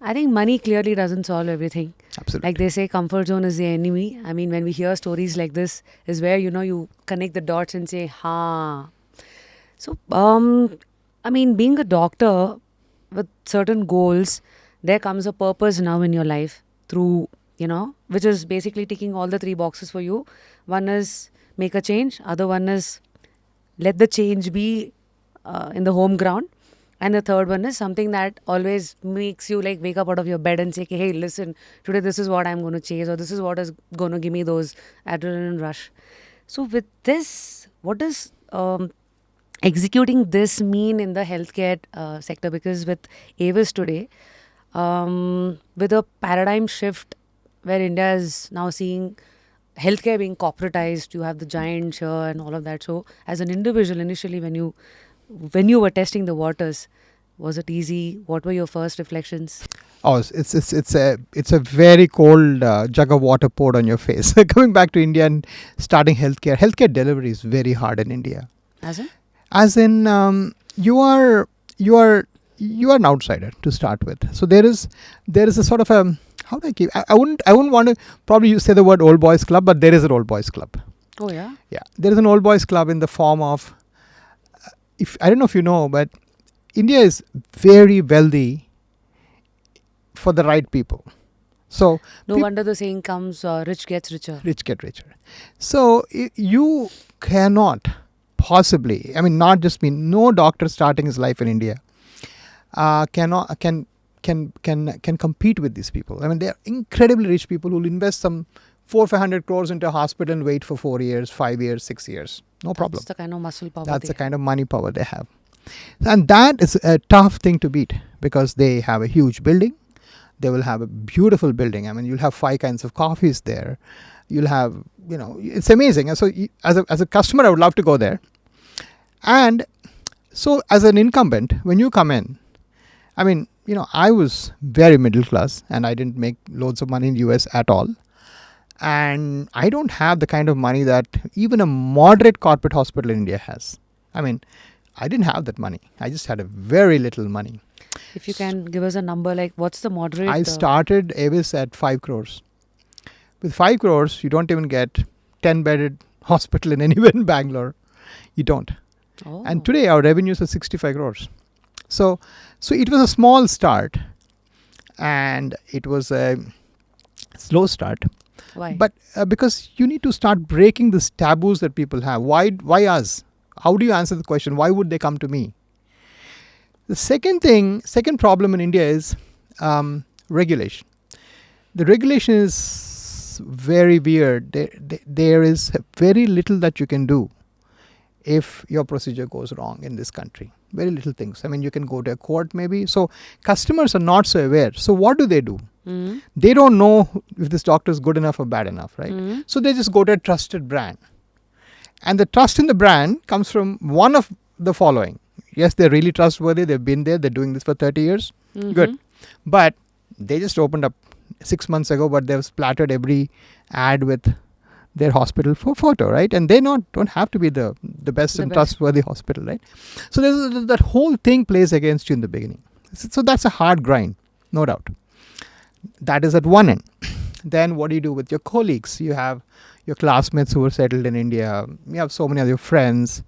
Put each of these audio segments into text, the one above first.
I think money clearly doesn't solve everything. Absolutely. Like they say, comfort zone is the enemy. I mean, when we hear stories like this, is where you connect the dots and say, "Ha." So, I mean, being a doctor with certain goals, there comes a purpose now in your life through which is basically ticking all the three boxes for you. One is make a change. Other one is let the change be in the home ground. And the third one is something that always makes you like wake up out of your bed and say, "Okay, hey, listen, today this is what I'm going to chase, or this is what is going to give me those adrenaline rush." So, with this, what does executing this mean in the healthcare sector? Because with AVIS today, with a paradigm shift where India is now seeing healthcare being corporatized, you have the giant here and all of that. So, as an individual, initially when you were testing the waters, was it easy? What were your first reflections? Oh, it's a very cold jug of water poured on your face. Coming back to India and starting healthcare delivery is very hard in India. As in? As in, you are an outsider to start with. So there is a sort of a, how do I keep? I wouldn't want to probably say the word old boys club, but there is an old boys club. Oh yeah. Yeah, there is an old boys club in the form of, if I don't know if you know, but India is very wealthy for the right people. So No wonder the saying comes, rich gets richer. rich get richer. So you cannot possibly, I mean, not just me, no doctor starting his life in India can compete with these people. I mean, they are incredibly rich people who will invest some 400-500 crores into a hospital and wait for 4 years, 5 years, 6 years. No problem. That's the kind of muscle power. That's the kind of money power they have. And that is a tough thing to beat because they have a huge building. They will have a beautiful building. I mean, you'll have 5 kinds of coffees there. You'll have, it's amazing. And so as a customer, I would love to go there. And so as an incumbent, when you come in, I mean, I was very middle class and I didn't make loads of money in the US at all. And I don't have the kind of money that even a moderate corporate hospital in India has. I mean, I didn't have that money. I just had a very little money. If you can give us a number, like what's the moderate? I started AVIS at 5 crores. With 5 crores, you don't even get 10-bedded hospital in anywhere in Bangalore. You don't. Oh. And today our revenues are 65 crores. So it was a small start and it was a slow start. Why? But because you need to start breaking these taboos that people have. Why us? How do you answer the question? Why would they come to me? The second problem in India is regulation. The regulation is very weird. There is very little that you can do if your procedure goes wrong in this country. Very little things. I mean, you can go to a court maybe. So customers are not so aware. So what do? Mm-hmm. They don't know if this doctor is good enough or bad enough, right? Mm-hmm. So they just go to a trusted brand. And the trust in the brand comes from one of the following. Yes, they're really trustworthy. They've been there. They're doing this for 30 years. Mm-hmm. Good. But they just opened up 6 months ago, but they've splattered every ad with their hospital for photo, right? And they don't have to be the best and trustworthy hospital, right? So that whole thing plays against you in the beginning. So that's a hard grind, no doubt. That is at one end. Then what do you do with your colleagues? You have your classmates who are settled in India. You have so many of your friends.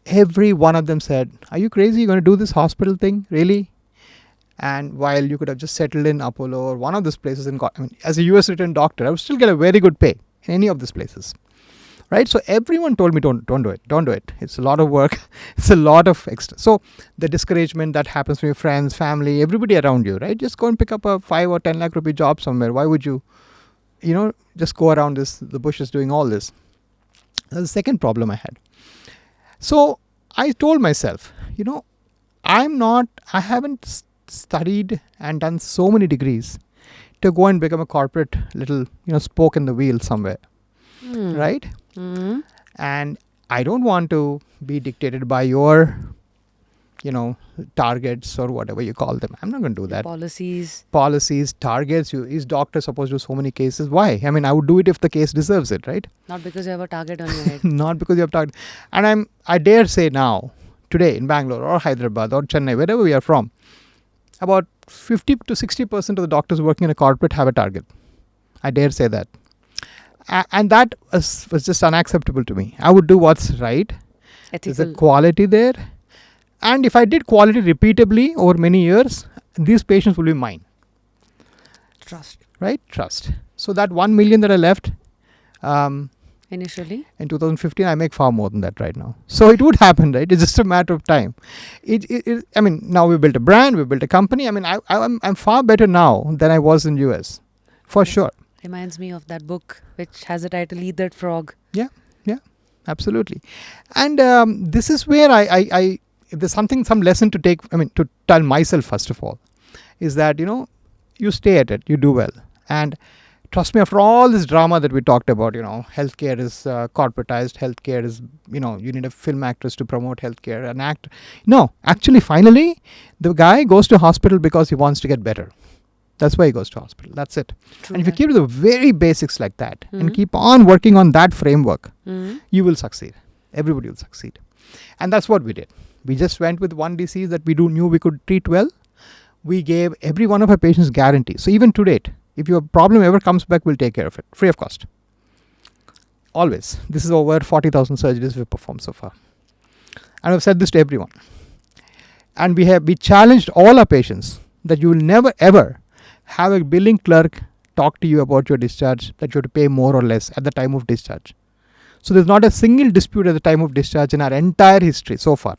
Every one of them said, "Are you crazy? You're going to do this hospital thing? Really?" And while you could have just settled in Apollo or one of those places, as a US returned doctor, I would still get a very good pay in any of these places. Right? So everyone told me, don't do it. Don't do it. It's a lot of work. It's a lot of extra. So the discouragement that happens from your friends, family, everybody around you, right? Just go and pick up a 5 or 10 lakh rupee job somewhere. Why would you, just go around the bushes doing all this? That's the second problem I had. So I told myself, I haven't studied and done so many degrees to go and become a corporate little, spoke in the wheel somewhere. Right? Mm-hmm. And I don't want to be dictated by your, targets or whatever you call them. I'm not going to do that. Policies, targets. Is doctor supposed to do so many cases? Why? I mean, I would do it if the case deserves it, right? Not because you have a target on your head. Not because you have target. And I dare say now, today in Bangalore or Hyderabad or Chennai, wherever we are from, about 50 to 60% of the doctors working in a corporate have a target. I dare say that. And that was just unacceptable to me. I would do what's right. Ethical. There's a quality there. And if I did quality repeatably over many years, these patients will be mine. Trust. Right? Trust. So that 1 million that I left initially in 2015, I make far more than that right now. So it would happen, right? It's just a matter of time. I mean, now we built a brand, we built a company. I mean, I'm far better now than I was in US, for sure. Reminds me of that book which has the title Eat That Frog. Yeah, absolutely. And this is where I if there's some lesson to take, I mean, to tell myself first of all, is that, you stay at it, you do well. And trust me, after all this drama that we talked about, healthcare is corporatized, healthcare is, you need a film actress to promote healthcare, an actor. No, actually, finally, the guy goes to hospital because he wants to get better. That's why he goes to hospital. That's it. True. And if you keep the very basics like that and keep on working on that framework, you will succeed. Everybody will succeed. And that's what we did. We just went with one disease that we knew we could treat well. We gave every one of our patients guarantee. So even to date, if your problem ever comes back, we'll take care of it, free of cost. Always. This is over 40,000 surgeries we've performed so far. And I've said this to everyone. And we challenged all our patients that you will never ever have a billing clerk talk to you about your discharge, that you have to pay more or less at the time of discharge. So there's not a single dispute at the time of discharge in our entire history so far.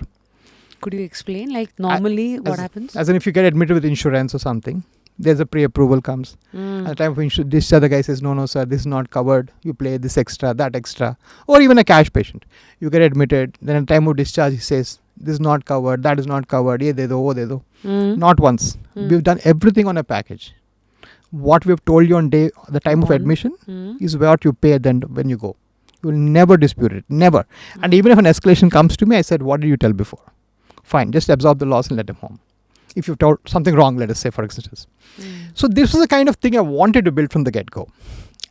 Could you explain, like normally what happens? As in, if you get admitted with insurance or something, there's a pre-approval comes. At the time of discharge, the guy says, no, sir, this is not covered. You pay this extra, that extra. Or even a cash patient. You get admitted. Then at the time of discharge, he says, this is not covered, that is not covered. Ye de do, wo de do. Not once. We've done everything on a package. What we've told you on the time of admission is what you pay then when you go. You will never dispute it. Never. And even if an escalation comes to me, I said, what did you tell before? Fine, just absorb the loss and let him home. If you've told something wrong, let us say, for instance. So this was the kind of thing I wanted to build from the get-go.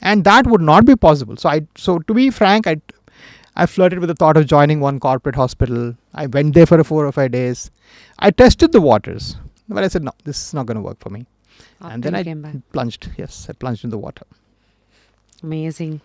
And that would not be possible. So to be frank, I flirted with the thought of joining one corporate hospital. I went there for 4 or 5 days. I tested the waters. But I said, no, this is not going to work for me. After and then I came back. plunged. Yes, I plunged in the water. Amazing.